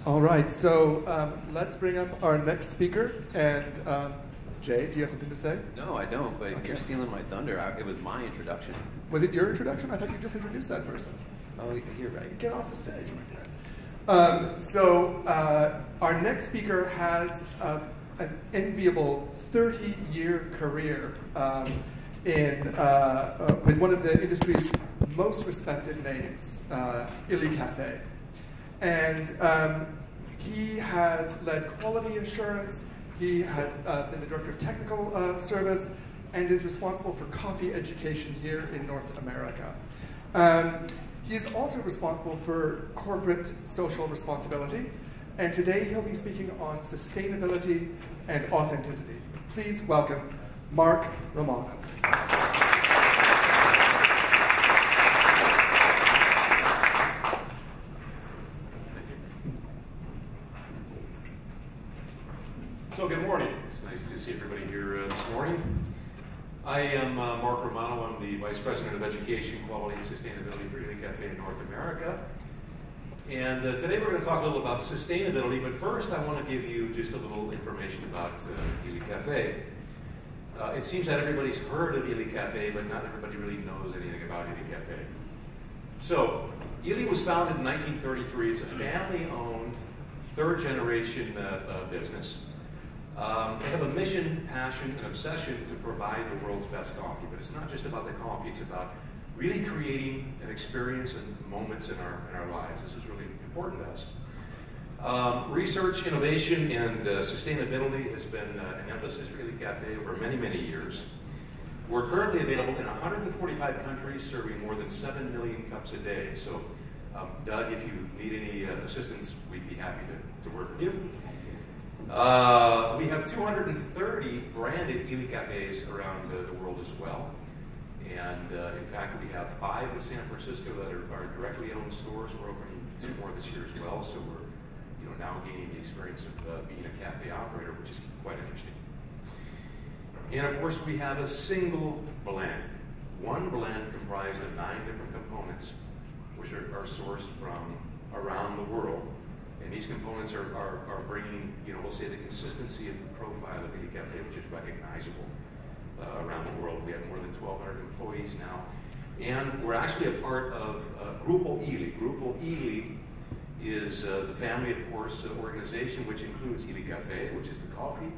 All right, so let's bring up our next speaker. And Jay, do you have something to say? No, I don't, but you're stealing my thunder. It was my introduction. Was it your introduction? I thought you just introduced that person. Oh, you're right. Get off the stage, my friend. Our next speaker has an enviable 30-year career with one of the industry's most respected names, illycaffe. And he has led quality assurance, he has been the director of technical service, and is responsible for coffee education here in North America. He is also responsible for corporate social responsibility, and today he'll be speaking on sustainability and authenticity. Please welcome Mark Romano. So good morning. It's nice to see everybody here this morning. I am Mark Romano. I'm the Vice President of Education, Quality, and Sustainability for illycaffe in North America. And today we're going to talk a little about sustainability, but first I want to give you just a little information about illycaffe. It seems that everybody's heard of illycaffe, but not everybody really knows anything about illycaffe. So, Illy was founded in 1933. It's a family-owned, third-generation business. They have a mission, passion, and obsession to provide the world's best coffee. But it's not just about the coffee, it's about really creating an experience and moments in our lives. This is really important to us. Research, innovation, and sustainability has been an emphasis for illycaffe over many, many years. We're currently available in 145 countries, serving more than 7 million cups a day. So, Doug, if you need any assistance, we'd be happy to work with you. We have 230 branded illycaffes around the world as well. And in fact, we have 5 in San Francisco that are directly owned stores. We're opening 2 more this year as well. So we're now gaining the experience of being a cafe operator, which is quite interesting. And of course, we have a single blend. One blend comprised of 9 different components, which are sourced from around the world. And these components are bringing, we'll say, the consistency of the profile of illycaffe, which is recognizable around the world. We have more than 1,200 employees now. And we're actually a part of Grupo Illy. Grupo Illy is the family, of course, organization, which includes illycaffe, which is the coffee.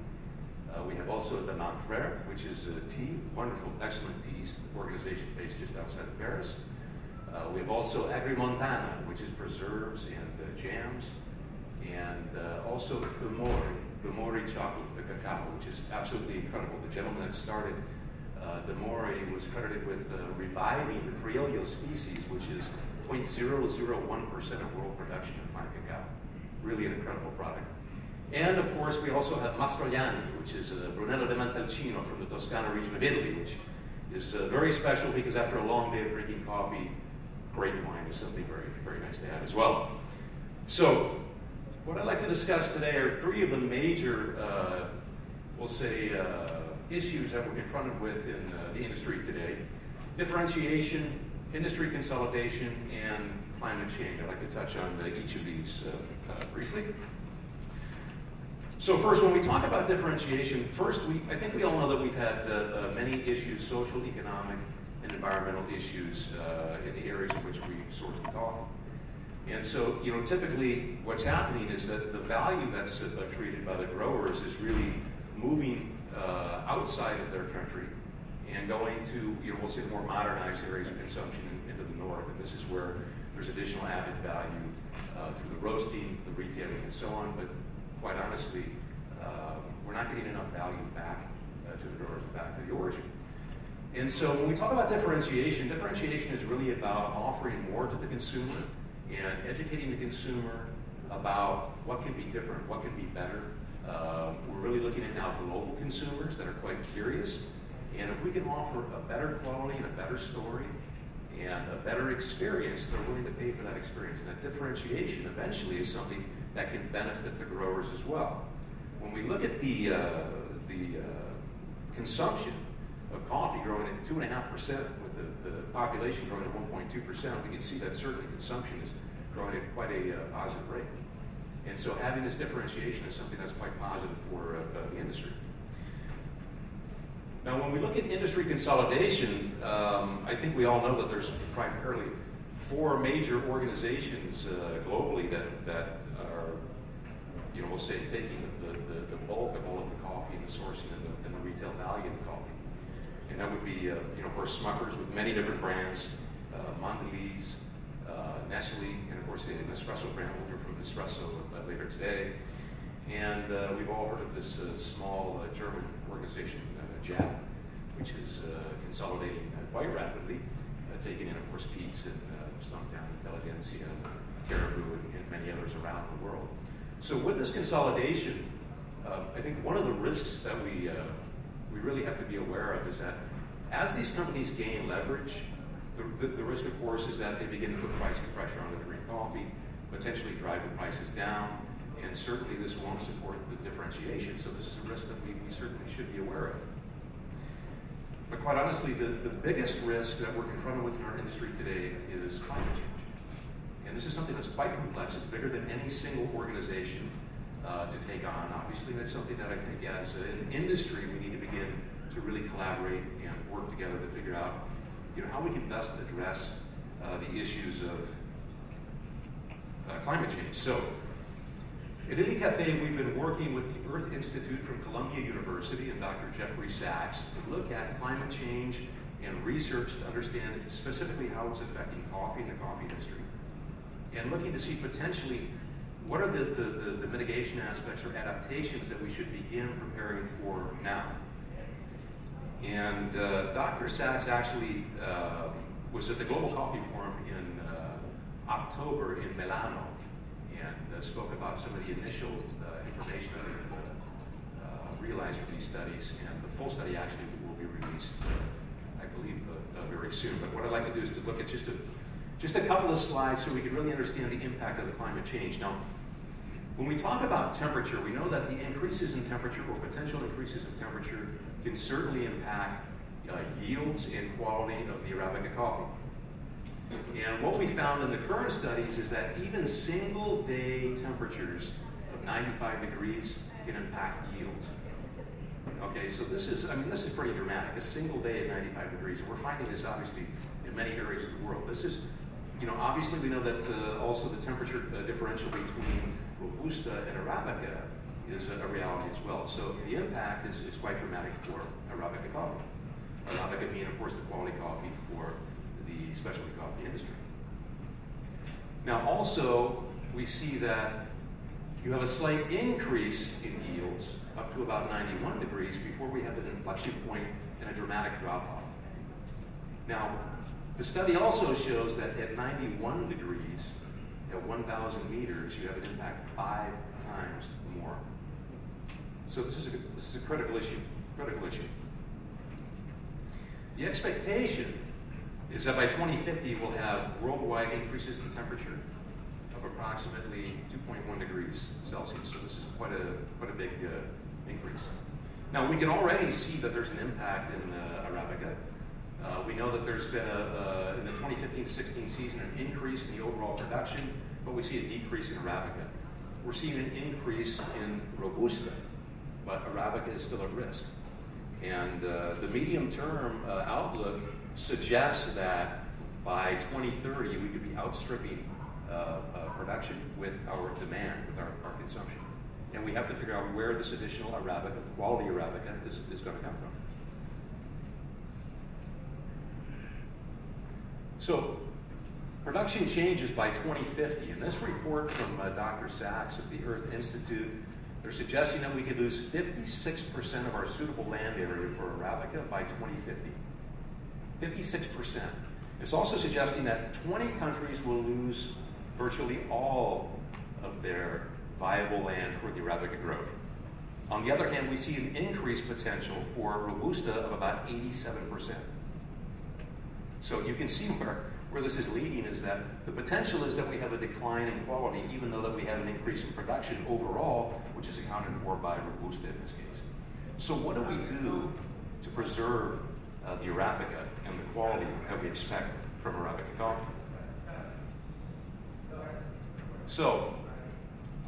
We have also the Manfrère, which is tea, wonderful, excellent teas, organization based just outside of Paris. We have also Agrimontana, which is preserves and jams. And also the Mori chocolate, the cacao, which is absolutely incredible. The gentleman that started the Mori was credited with reviving the Criollo species, which is 0.001% of world production of fine cacao. Really an incredible product. And of course, we also have Mastroianni, which is Brunello di Montalcino from the Toscana region of Italy, which is very special because after a long day of drinking coffee, great wine is something very, very nice to have as well. So, what I'd like to discuss today are 3 of the major, we'll say, issues that we're confronted with in the industry today. Differentiation, industry consolidation, and climate change. I'd like to touch on each of these briefly. So first, when we talk about differentiation, first, I think we all know that we've had many issues, social, economic, and environmental issues in the areas in which we source the coffee. And so, typically what's happening is that the value that's created by the growers is really moving outside of their country and going to, we'll say, more modernized areas of consumption into the north. And this is where there's additional added value through the roasting, the retailing, and so on. But quite honestly, we're not getting enough value back to the growers, back to the origin. And so when we talk about differentiation is really about offering more to the consumer and educating the consumer about what can be different, what can be better. We're really looking at now global consumers that are quite curious. And if we can offer a better quality and a better story and a better experience, they're willing to pay for that experience. And that differentiation eventually is something that can benefit the growers as well. When we look at the consumption of coffee growing at 2.5%, with the population growing at 1.2%, we can see that certainly consumption is growing at quite a positive rate. And so having this differentiation is something that's quite positive for the industry. Now, when we look at industry consolidation, I think we all know that there's primarily 4 major organizations globally that are, we'll say, taking the bulk of all of the coffee and the sourcing and the retail value of the coffee. And that would be, of course, Smuckers with many different brands, Mondelez, Nestle, and of course the Nespresso brand. We'll hear from Nespresso later today. And we've all heard of this small German organization, JAB, which is consolidating quite rapidly, taking in, of course, Peet's and Stumptown, Intelligentsia, Caribou, and many others around the world. So with this consolidation, I think one of the risks that we really have to be aware of is that as these companies gain leverage, the risk, of course, is that they begin to put pricing pressure on the green coffee, potentially drive the prices down, and certainly this won't support the differentiation. So this is a risk that we certainly should be aware of. But quite honestly, the biggest risk that we're confronted with in our industry today is climate change. And this is something that's quite complex. It's bigger than any single organization to take on. Obviously, that's something that I think as an industry we need to begin to really collaborate and work together to figure out how we can best address the issues of climate change. So at illycaffe, we've been working with the Earth Institute from Columbia University and Dr. Jeffrey Sachs to look at climate change and research to understand specifically how it's affecting coffee and the coffee industry. And looking to see potentially what are the mitigation aspects or adaptations that we should begin preparing for now. And Dr. Sachs actually was at the Global Coffee Forum in October in Milano and spoke about some of the initial information that we realized from these studies. And the full study actually will be released, I believe, very soon. But what I'd like to do is to look at just a couple of slides so we can really understand the impact of the climate change. Now, when we talk about temperature, we know that the increases in temperature or potential increases in temperature can certainly impact yields and quality of the Arabica coffee. And what we found in the current studies is that even single day temperatures of 95 degrees can impact yields. Okay, so this is pretty dramatic, a single day at 95 degrees. And we're finding this obviously in many areas of the world. This is, obviously we know that also the temperature differential between Robusta and Arabica is a reality as well. So the impact is quite dramatic for Arabica coffee. Arabica being, of course, the quality coffee for the specialty coffee industry. Now also, we see that you have a slight increase in yields up to about 91 degrees before we have an inflection point and a dramatic drop-off. Now, the study also shows that at 91 degrees, at 1,000 meters, you have an impact 5 times more. So this is a critical issue. The expectation is that by 2050 we'll have worldwide increases in temperature of approximately 2.1 degrees Celsius. So this is quite a big increase. Now we can already see that there's an impact in Arabica. We know that there's been in the 2015-16 season an increase in the overall production, but we see a decrease in Arabica. We're seeing an increase in Robusta, but Arabica is still at risk. And the medium-term outlook suggests that by 2030 we could be outstripping production with our demand, with our consumption. And we have to figure out where this additional Arabica, quality Arabica, is going to come from. So, production changes by 2050. In this report from Dr. Sachs of the Earth Institute, they're suggesting that we could lose 56% of our suitable land area for Arabica by 2050. 56%. It's also suggesting that 20 countries will lose virtually all of their viable land for the Arabica growth. On the other hand, we see an increased potential for Robusta of about 87%. So you can see where this is leading is that the potential is that we have a decline in quality, even though that we have an increase in production overall, which is accounted for by Robusta in this case. So what do we do to preserve the Arabica and the quality that we expect from Arabica coffee? So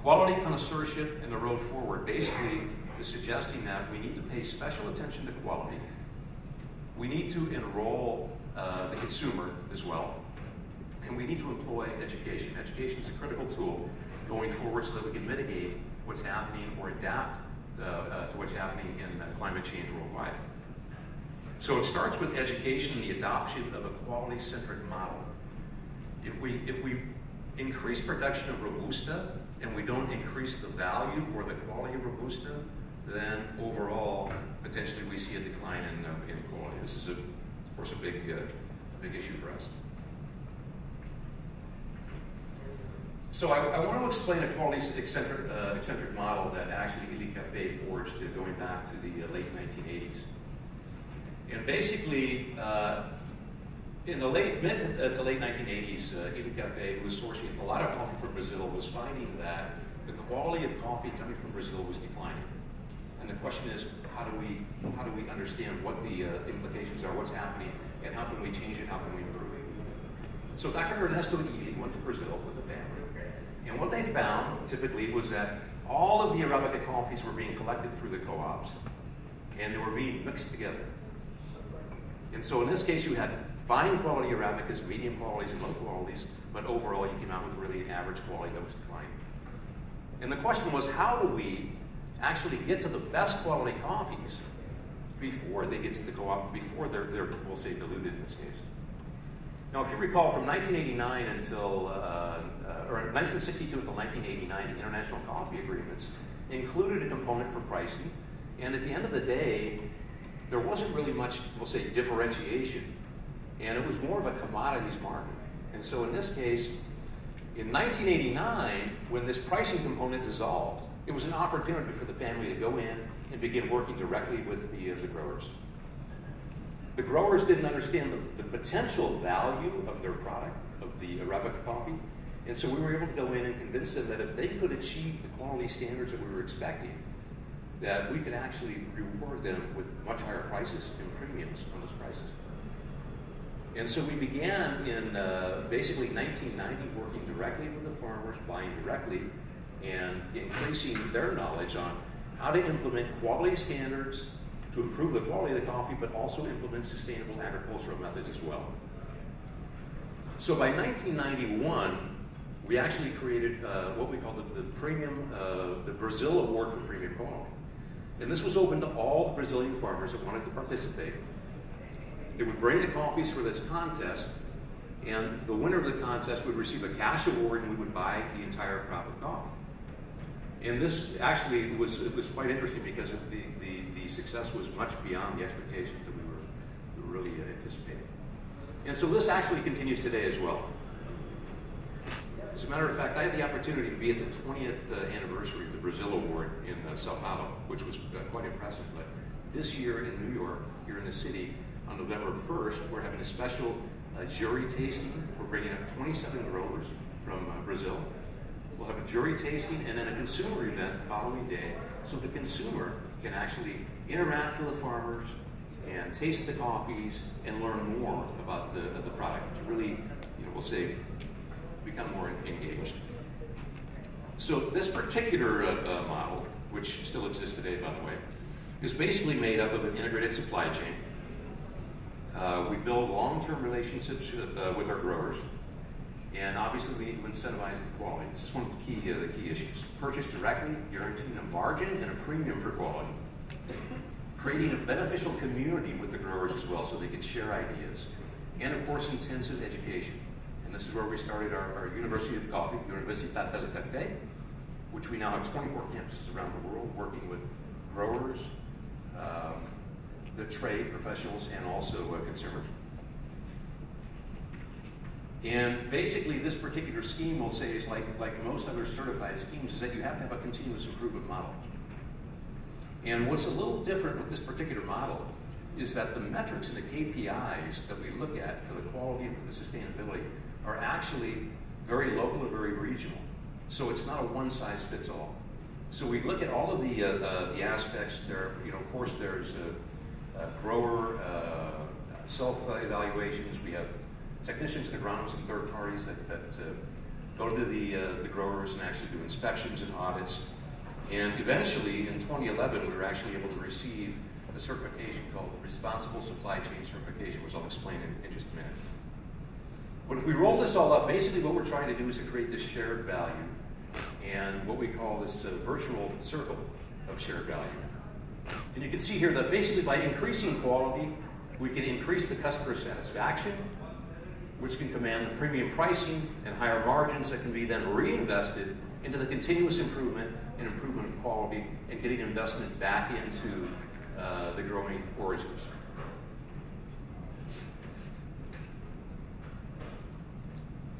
Quality connoisseurship and the road forward basically is suggesting that we need to pay special attention to quality. We need to enroll the consumer as well. And we need to employ education. Education is a critical tool going forward so that we can mitigate what's happening or adapt to what's happening in climate change worldwide. So it starts with education and the adoption of a quality-centric model. If we increase production of Robusta and we don't increase the value or the quality of Robusta, then overall, potentially we see a decline in quality. This is, of course, a big issue for us. So I want to explain a quality-eccentric model that actually illycaffe forged going back to the late 1980s. And basically, in the mid to late 1980s, illycaffe, who was sourcing a lot of coffee from Brazil, was finding that the quality of coffee coming from Brazil was declining. And the question is, how do we understand what the implications are, what's happening, and how can we change it, how can we improve it? So Dr. Ernesto Illy went to Brazil with the family. And what they found, typically, was that all of the Arabica coffees were being collected through the co-ops, and they were being mixed together. And so in this case, you had fine quality Arabicas, medium qualities, and low qualities, but overall you came out with really an average quality that was declining. And the question was, how do we actually get to the best quality coffees before they get to the co-op, before they're we'll say, diluted in this case? Now, if you recall, from 1989 until, or 1962 until 1989, the international coffee agreements included a component for pricing, and at the end of the day, there wasn't really much, we'll say, differentiation, and it was more of a commodities market. And so in this case, in 1989, when this pricing component dissolved, it was an opportunity for the family to go in and begin working directly with the growers. The growers didn't understand the potential value of their product, of the Arabica coffee, and so we were able to go in and convince them that if they could achieve the quality standards that we were expecting, that we could actually reward them with much higher prices and premiums on those prices. And so we began in basically 1990 working directly with the farmers, buying directly, and increasing their knowledge on how to implement quality standards to improve the quality of the coffee, but also implement sustainable agricultural methods as well. So by 1991, we actually created what we called the Brazil Award for Premium Quality. And this was open to all the Brazilian farmers that wanted to participate. They would bring the coffees for this contest, and the winner of the contest would receive a cash award, and we would buy the entire crop of coffee. And this actually was quite interesting because the success was much beyond the expectations that we were really anticipating. And so this actually continues today as well. As a matter of fact, I had the opportunity to be at the 20th anniversary of the Brazil Award in Sao Paulo, which was quite impressive. But this year in New York, here in the city, on November 1st, we're having a special jury tasting. We're bringing up 27 growers from Brazil. We'll have a jury tasting and then a consumer event the following day, so the consumer can actually interact with the farmers and taste the coffees and learn more about the product to really, we'll say, become more engaged. So this particular model, which still exists today, by the way, is basically made up of an integrated supply chain. We build long-term relationships with our growers, and obviously we need to incentivize the quality. This is one of the key issues. Purchase directly, guaranteeing a margin and a premium for quality. Creating a beneficial community with the growers as well so they can share ideas. And of course, intensive education. And this is where we started our University of Coffee, Untitled Chapter, which we now have 24 campuses around the world working with growers, the trade professionals, and also consumers. And basically, this particular scheme, we'll say, is like most other certified schemes, is that you have to have a continuous improvement model. And what's a little different with this particular model is that the metrics and the KPIs that we look at for the quality and for the sustainability are actually very local and very regional. So it's not a one-size-fits-all. So we look at all of the aspects. There, of course, there's grower self-evaluations. We have technicians and agronomists and third parties that go to the growers and actually do inspections and audits. And eventually, in 2011, we were actually able to receive a certification called Responsible Supply Chain Certification, which I'll explain in just a minute. But if we roll this all up, basically what we're trying to do is to create this shared value and what we call this virtual circle of shared value. And you can see here that basically by increasing quality, we can increase the customer satisfaction, which can command the premium pricing and higher margins that can be then reinvested into the continuous improvement and improvement of quality and getting investment back into the growing origins.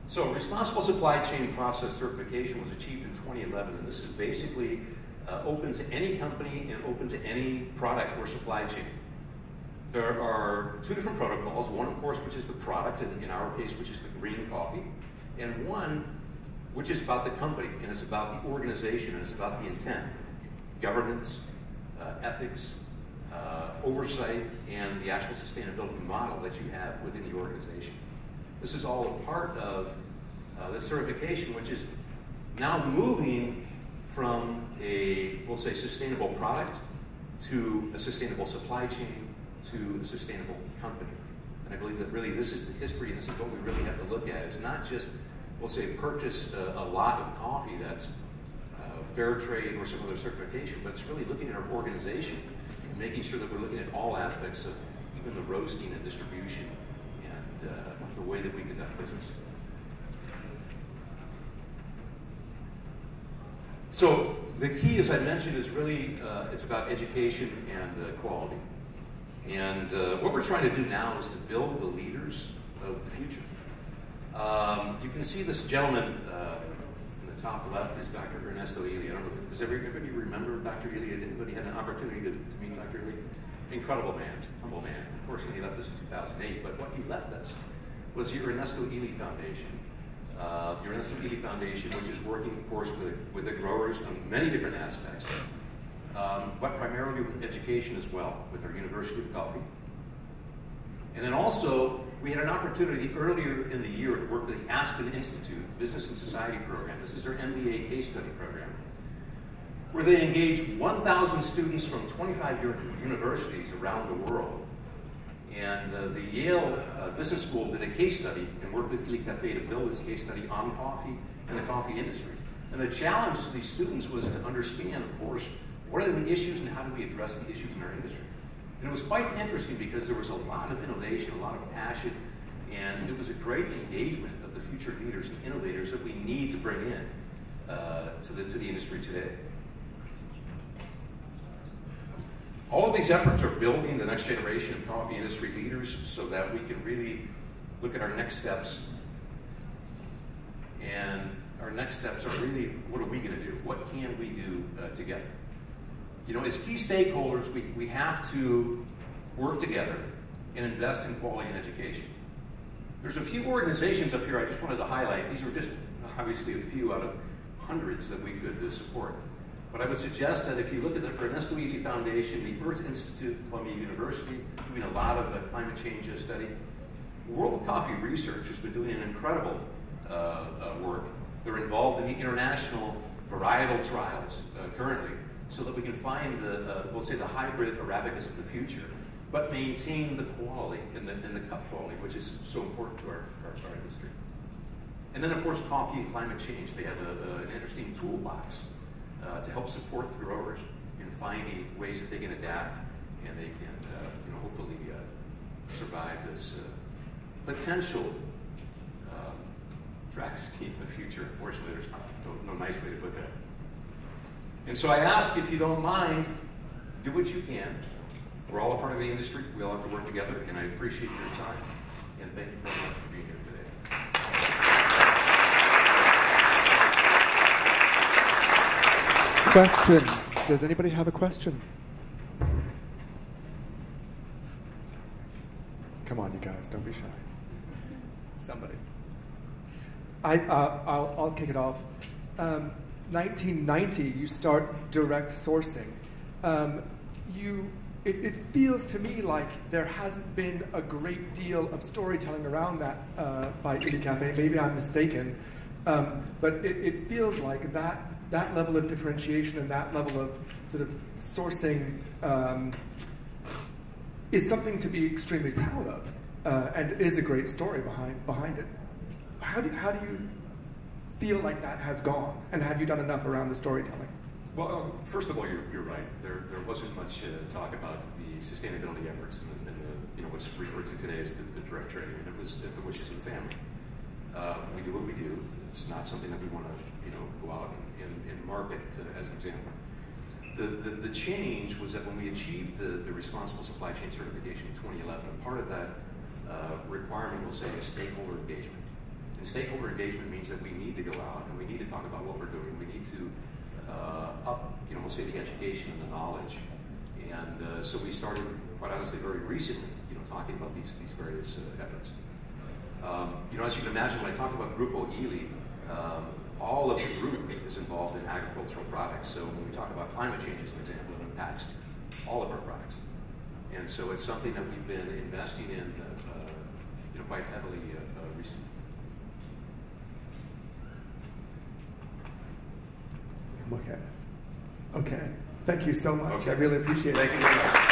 So responsible supply chain process certification was achieved in 2011, and this is basically open to any company and open to any product or supply chain. There are two different protocols, one of course which is the product, and in our case which is the green coffee, and one which is about the company, and it's about the organization, and it's about the intent, governance, ethics, oversight, and the actual sustainability model that you have within the organization. This is all a part of this certification, which is now moving from a, we'll say, sustainable product to a sustainable supply chain to a sustainable company. And I believe that really this is the history, and this is what we really have to look at, is not just, we'll say, purchase a lot of coffee that's fair trade or some other certification, but it's really looking at our organization and making sure that we're looking at all aspects of even the roasting and distribution and the way that we conduct business. So the key, as I mentioned, is really it's about education and quality. And what we're trying to do now is to build the leaders of the future. You can see this gentleman in the top left is Dr. Ernesto Illy. I don't know if, does everybody remember Dr. Illy? Anybody had an opportunity to meet Dr. Illy? Incredible man, humble man. Unfortunately, he left us in 2008, but what he left us was the Ernesto Illy Foundation. The Ernesto Illy Foundation, which is working, of course, with the growers on many different aspects, but primarily with education as well, with our University of Coffee. And then also, we had an opportunity earlier in the year to work with the Aspen Institute Business and Society program. This is their MBA case study program, where they engaged 1,000 students from 25 universities around the world. And the Yale Business School did a case study and worked with illycaffe to build this case study on coffee and the coffee industry. And the challenge to these students was to understand, of course, what are the issues and how do we address the issues in our industry. And it was quite interesting because there was a lot of innovation, a lot of passion, and it was a great engagement of the future leaders and innovators that we need to bring in to the industry today. All of these efforts are building the next generation of coffee industry leaders so that we can really look at our next steps. And our next steps are really, what are we going to do? What can we do together? You know, as key stakeholders, we have to work together and invest in quality and education. There's a few organizations up here I just wanted to highlight. These are just obviously a few out of hundreds that we could support. But I would suggest that if you look at the Ernesto Illy Foundation, the Earth Institute at Columbia University, doing a lot of climate change study, World Coffee Research has been doing an incredible work. They're involved in the international varietal trials currently, so that we can find the, we'll say, the hybrid Arabicas of the future, but maintain the quality and the cup quality, which is so important to our industry. And then, of course, coffee and climate change. They have an interesting toolbox to help support the growers in finding ways that they can adapt and they can, hopefully survive this potential travesty in the future. Unfortunately, there's no nice way to put that. And so I ask, if you don't mind, do what you can. We're all a part of the industry. We all have to work together, and I appreciate your time. And thank you very much for being here today. Questions? Does anybody have a question? Come on, you guys, don't be shy. Somebody. I'll kick it off. 1990, you start direct sourcing. It feels to me like there hasn't been a great deal of storytelling around that by illycaffe. Maybe I'm mistaken, But it feels like that level of differentiation and that level of sort of sourcing is something to be extremely proud of, and is a great story behind it. How do you feel like that has gone, and have you done enough around the storytelling? Well, first of all, you're right. There wasn't much talk about the sustainability efforts and the what's referred to today as the direct trading, and it was at the wishes of the family. We do what we do. It's not something that we want to go out and market as an example. The change was that when we achieved the responsible supply chain certification in 2011, part of that requirement will say is stakeholder engagement. And stakeholder engagement means that we need to go out and we need to talk about what we're doing. We need to up, we'll say the education and the knowledge. And so we started, quite honestly, very recently, talking about these various efforts. As you can imagine, when I talked about Grupo Illy, all of the group is involved in agricultural products. So when we talk about climate change, as an example, it impacts all of our products. And so it's something that we've been investing in quite heavily recently. Okay. Thank you so much. Okay. I really appreciate it. Thank you very much.